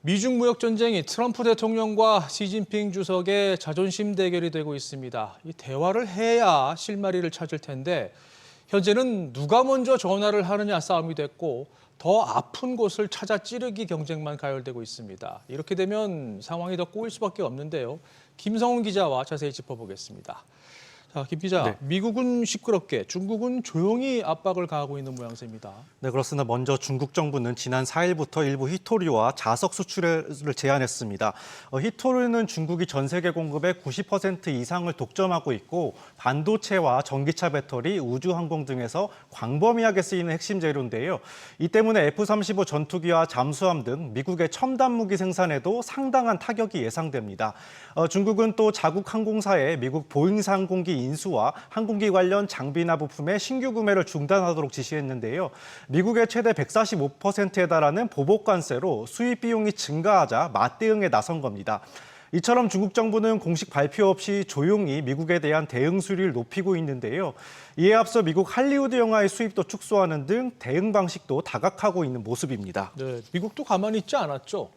미중 무역 전쟁이 트럼프 대통령과 시진핑 주석의 자존심 대결이 되고 있습니다. 이 대화를 해야 실마리를 찾을 텐데 현재는 누가 먼저 전화를 하느냐 싸움이 됐고 더 아픈 곳을 찾아 찌르기 경쟁만 가열되고 있습니다. 이렇게 되면 상황이 더 꼬일 수밖에 없는데요. 김성훈 기자와 자세히 짚어보겠습니다. 자, 김 기자, 네. 미국은 시끄럽게, 중국은 조용히 압박을 가하고 있는 모양새입니다. 네, 그렇습니다. 먼저 중국 정부는 지난 4일부터 일부 히토류와 자석 수출을 제한했습니다. 히토류는 중국이 전 세계 공급의 90% 이상을 독점하고 있고 반도체와 전기차 배터리, 우주항공 등에서 광범위하게 쓰이는 핵심 재료인데요. 이 때문에 F-35 전투기와 잠수함 등 미국의 첨단 무기 생산에도 상당한 타격이 예상됩니다. 중국은 또 자국 항공사에 미국 보잉사 항공기 인수와 항공기 관련 장비나 부품의 신규 구매를 중단하도록 지시했는데요. 미국의 최대 145%에 달하는 보복 관세로 수입 비용이 증가하자 맞대응에 나선 겁니다. 이처럼 중국 정부는 공식 발표 없이 조용히 미국에 대한 대응 수위를 높이고 있는데요. 이에 앞서 미국 할리우드 영화의 수입도 축소하는 등 대응 방식도 다각하고 있는 모습입니다. 네, 미국도 가만히 있지 않았죠?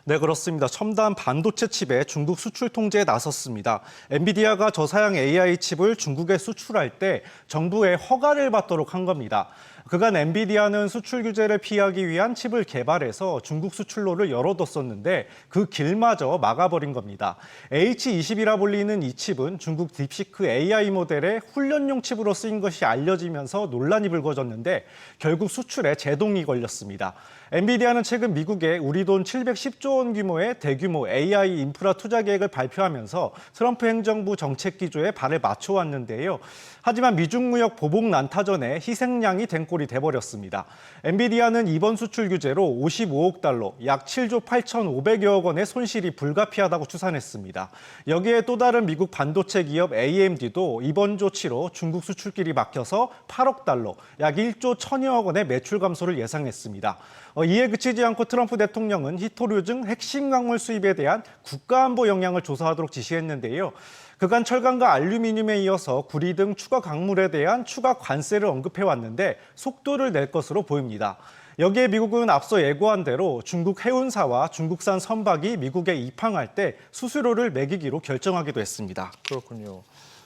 네, 그렇습니다. 첨단 반도체 칩의 중국 수출 통제에 나섰습니다. 엔비디아가 저사양 AI 칩을 중국에 수출할 때 정부의 허가를 받도록 한 겁니다. 그간 엔비디아는 수출 규제를 피하기 위한 칩을 개발해서 중국 수출로를 열어뒀었는데 그 길마저 막아버린 겁니다. H20이라 불리는 이 칩은 중국 딥시크 AI 모델의 훈련용 칩으로 쓰인 것이 알려지면서 논란이 불거졌는데 결국 수출에 제동이 걸렸습니다. 엔비디아는 최근 미국에 우리 돈 710조 원 규모의 대규모 AI 인프라 투자 계획을 발표하면서 트럼프 행정부 정책 기조에 발을 맞춰왔는데요. 하지만 미중 무역 보복 난타전에 희생양이 된 꼴이 돼버렸습니다. 엔비디아는 이번 수출 규제로 55억 달러, 약 7조 8,500여억 원의 손실이 불가피하다고 추산했습니다. 여기에 또 다른 미국 반도체 기업 AMD도 이번 조치로 중국 수출길이 막혀서 8억 달러, 약 1조 1,000여억 원의 매출 감소를 예상했습니다. 이에 그치지 않고 트럼프 대통령은 히토류 등 핵심 광물 수입에 대한 국가안보 영향을 조사하도록 지시했는데요. 그간 철강과 알루미늄에 이어서 구리 등 추가 광물에 대한 추가 관세를 언급해왔는데 속도를 낼 것으로 보입니다. 여기에 미국은 앞서 예고한 대로 중국 해운사와 중국산 선박이 미국에 입항할 때 수수료를 매기기로 결정하기도 했습니다. 그렇군요.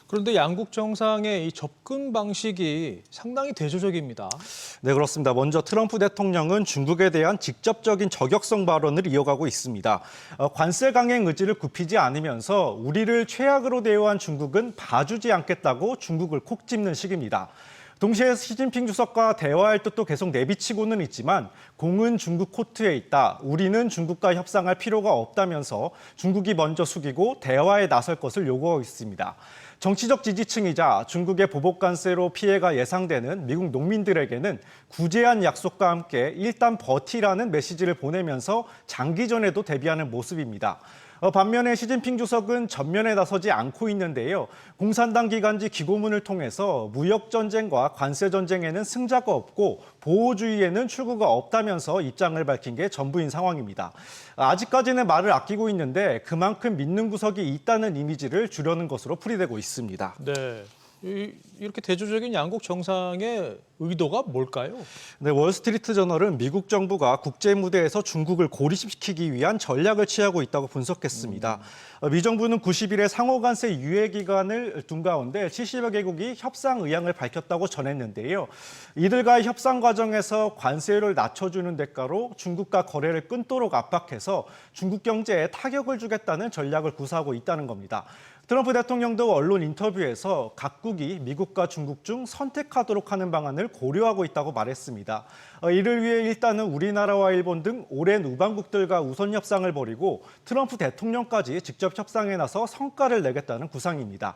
그런데 양국 정상의 이 접근 방식이 상당히 대조적입니다. 네, 그렇습니다. 먼저 트럼프 대통령은 중국에 대한 직접적인 저격성 발언을 이어가고 있습니다. 관세 강행 의지를 굽히지 않으면서 우리를 최악으로 대우한 중국은 봐주지 않겠다고 중국을 콕 집는 식입니다. 동시에 시진핑 주석과 대화할 뜻도 계속 내비치고는 있지만 공은 중국 코트에 있다. 우리는 중국과 협상할 필요가 없다면서 중국이 먼저 숙이고 대화에 나설 것을 요구하고 있습니다. 정치적 지지층이자 중국의 보복 관세로 피해가 예상되는 미국 농민들에게는 구제한 약속과 함께 일단 버티라는 메시지를 보내면서 장기전에도 대비하는 모습입니다. 반면에 시진핑 주석은 전면에 나서지 않고 있는데요. 공산당 기간지 기고문을 통해서 무역 전쟁과 관세 전쟁에는 승자가 없고 보호주의에는 출구가 없다면서 입장을 밝힌 게 전부인 상황입니다. 아직까지는 말을 아끼고 있는데 그만큼 믿는 구석이 있다는 이미지를 주려는 것으로 풀이되고 있습니다. 네. 이렇게 대조적인 양국 정상의 의도가 뭘까요? 네, 월스트리트 저널은 미국 정부가 국제 무대에서 중국을 고립시키기 위한 전략을 취하고 있다고 분석했습니다. 미 정부는 90일에 상호관세 유예 기간을 둔 가운데 70여 개국이 협상 의향을 밝혔다고 전했는데요. 이들과의 협상 과정에서 관세율을 낮춰주는 대가로 중국과 거래를 끊도록 압박해서 중국 경제에 타격을 주겠다는 전략을 구사하고 있다는 겁니다. 트럼프 대통령도 언론 인터뷰에서 각국이 미국과 중국 중 선택하도록 하는 방안을 고려하고 있다고 말했습니다. 이를 위해 일단은 우리나라와 일본 등 오랜 우방국들과 우선 협상을 벌이고 트럼프 대통령까지 직접 협상에 나서 성과를 내겠다는 구상입니다.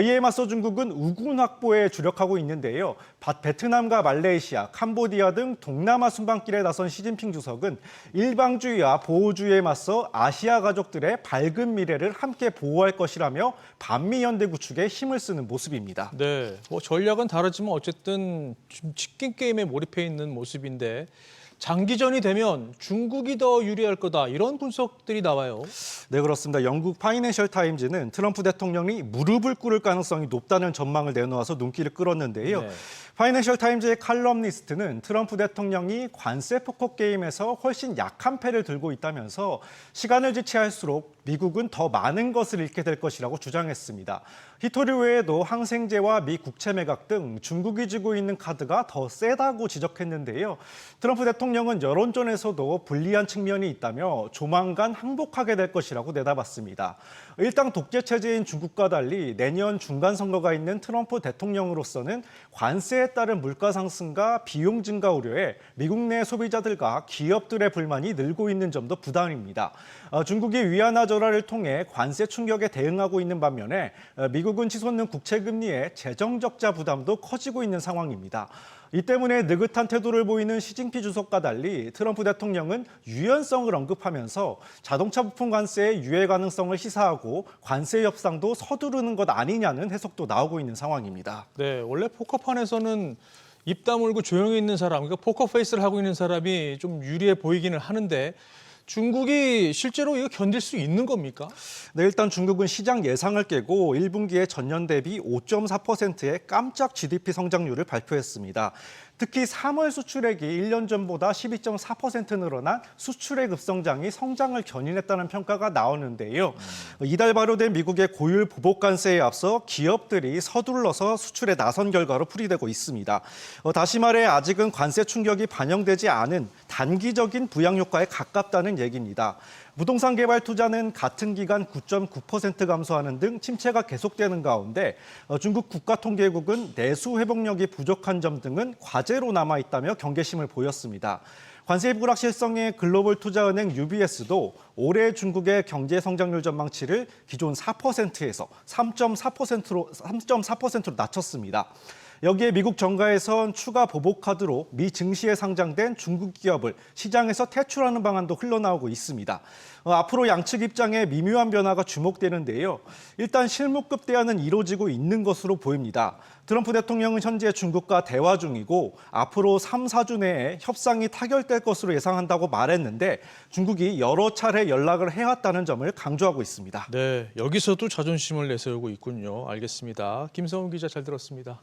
이에 맞서 중국은 우군 확보에 주력하고 있는데요. 베트남과 말레이시아, 캄보디아 등 동남아 순방길에 나선 시진핑 주석은 일방주의와 보호주의에 맞서 아시아 가족들의 밝은 미래를 함께 보호할 것이라며 반미 연대 구축에 힘을 쓰는 모습입니다. 네, 전략은 다르지만 어쨌든 치킨 게임에 몰입해 있는 모습인데 장기전이 되면 중국이 더 유리할 거다 이런 분석들이 나와요. 네, 그렇습니다. 영국 파이낸셜 타임즈는 트럼프 대통령이 무릎을 꿇을 가능성이 높다는 전망을 내놓아서 눈길을 끌었는데요. 네. 파이낸셜 타임즈의 칼럼니스트는 트럼프 대통령이 관세 포커 게임에서 훨씬 약한 패를 들고 있다면서 시간을 지체할수록 미국은 더 많은 것을 잃게 될 것이라고 주장했습니다. 히토리 외에도 항생제와 미 국채 매각 등 중국이 쥐고 있는 카드가 더 세다고 지적했는데요. 트럼프 대통령은 여론전에서도 불리한 측면이 있다며 조만간 항복하게 될 것이라고 내다봤습니다. 일당 독재 체제인 중국과 달리 내년 중간 선거가 있는 트럼프 대통령으로서는 관세에 따른 물가 상승과 비용 증가 우려에 미국 내 소비자들과 기업들의 불만이 늘고 있는 점도 부담입니다. 중국이 위안화 절하를 통해 관세 충격에 대응하고 있는 반면에 미국은 치솟는 국채 금리에 재정 적자 부담도 커지고 있는 상황입니다. 이 때문에 느긋한 태도를 보이는 시진핑 주석과 달리 트럼프 대통령은 유연성을 언급하면서 자동차 부품 관세의 유예 가능성을 시사하고 관세 협상도 서두르는 것 아니냐는 해석도 나오고 있는 상황입니다. 네, 원래 포커판에서는 입 다물고 조용히 있는 사람, 그러니까 포커 페이스를 하고 있는 사람이 좀 유리해 보이기는 하는데 중국이 실제로 이거 견딜 수 있는 겁니까? 네, 일단 중국은 시장 예상을 깨고 1분기에 전년 대비 5.4%의 깜짝 GDP 성장률을 발표했습니다. 특히 3월 수출액이 1년 전보다 12.4% 늘어난 수출액 급성장이 성장을 견인했다는 평가가 나오는데요. 이달 발효된 미국의 고율 보복 관세에 앞서 기업들이 서둘러서 수출에 나선 결과로 풀이되고 있습니다. 다시 말해 아직은 관세 충격이 반영되지 않은 단기적인 부양 효과에 가깝다는 얘기입니다. 부동산 개발 투자는 같은 기간 9.9% 감소하는 등 침체가 계속되는 가운데 중국 국가통계국은 내수 회복력이 부족한 점 등은 과제로 남아있다며 경계심을 보였습니다. 관세 불확실성의 글로벌 투자은행 UBS도 올해 중국의 경제 성장률 전망치를 기존 4%에서 3.4%로 낮췄습니다. 여기에 미국 정가에선 추가 보복 카드로 미 증시에 상장된 중국 기업을 시장에서 퇴출하는 방안도 흘러나오고 있습니다. 앞으로 양측 입장에 미묘한 변화가 주목되는데요. 일단 실무급 대화는 이루어지고 있는 것으로 보입니다. 트럼프 대통령은 현재 중국과 대화 중이고 앞으로 3, 4주 내에 협상이 타결될 것으로 예상한다고 말했는데 중국이 여러 차례 연락을 해왔다는 점을 강조하고 있습니다. 네, 여기서도 자존심을 내세우고 있군요. 알겠습니다. 김성훈 기자 잘 들었습니다.